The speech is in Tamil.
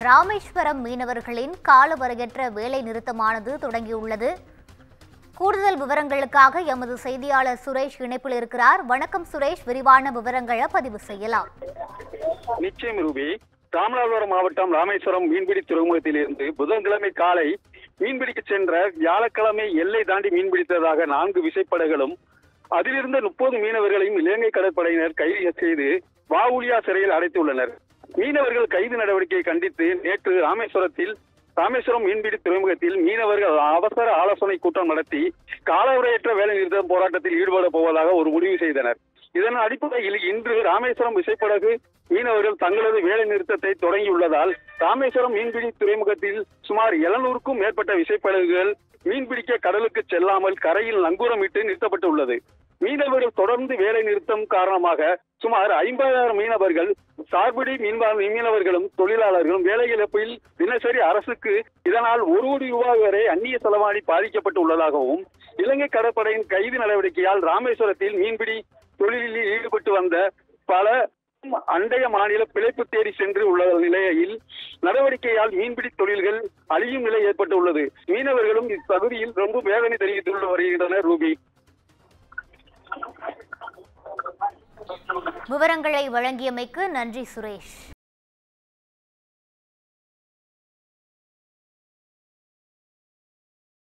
ராமேஸ்வரம் மீனவர்களின் காலவரையற்ற வேலை நிறுத்தமானது தொடங்கியுள்ளது. கூடுதல் விவரங்களுக்காக எமது செய்தியாளர் சுரேஷ் இணைப்பில் இருக்கிறார். வணக்கம் சுரேஷ், விரிவான விவரங்களை பதிவு செய்யலாம். நிச்சயம் ரூபி. ராமநாதபுரம் மாவட்டம் ராமேஸ்வரம் மீன்பிடி துறைமுகத்தில் இருந்து புதன்கிழமை காலை மீன்பிடிக்க சென்ற வியாழக்கிழமை எல்லை தாண்டி மீன்பிடித்ததாக 4 விசைப்படகுகளும் அதிலிருந்த 30 மீனவர்களையும் இலங்கை கடற்படையினர் கைது செய்து வாவுலியா சிறையில் அடைத்துள்ளனர். மீனவர்கள் கைது நடவடிக்கையை கண்டித்து நேற்று ராமேஸ்வரம் மீன்பிடி துறைமுகத்தில் மீனவர்கள் அவசர ஆலோசனை கூட்டம் நடத்தி காலவரையற்ற வேலை நிறுத்த போராட்டத்தில் ஈடுபட போவதாக ஒரு முடிவு செய்தனர். இதன் அடிப்படையில் இன்று ராமேஸ்வரம் விசைப்படகு மீனவர்கள் தங்களது வேலை நிறுத்தத்தை தொடங்கியுள்ளதால் ராமேஸ்வரம் மீன்பிடி துறைமுகத்தில் சுமார் 700க்கும் மேற்பட்ட விசைப்படகுகள் மீன்பிடிக்க கடலுக்கு செல்லாமல் கரையில் நங்கூரமிட்டு நிறுத்தப்பட்டுள்ளது. மீனவர்கள் தொடர்ந்து வேலை நிறுத்தம் காரணமாக சுமார் 50,000 மீனவர்கள் சார்பிடி மீனவர்களும் தொழிலாளர்களும் வேலை இழப்பில் தினசரி அரசுக்கு இதனால் 1 கோடி ரூபாய் வரை அந்நிய செலவாணி பாதிக்கப்பட்டு உள்ளதாகவும் இலங்கை கடற்படையின் கைது நடவடிக்கையால் ராமேஸ்வரத்தில் மீன்பிடி தொழிலில் ஈடுபட்டு வந்த பல அண்டைய மாநில பிழைப்பு தேடி சென்று உள்ள நிலையில் நடவடிக்கையால் மீன்பிடி தொழில்கள் அழியும் நிலை ஏற்பட்டுள்ளது. மீனவர்களும் இப்பகுதியில் ரொம்ப வேதனை தெரிவித்து வருகின்றனர். ரூபி, விவரங்களை வழங்கியமைக்கு நன்றி சுரேஷ்.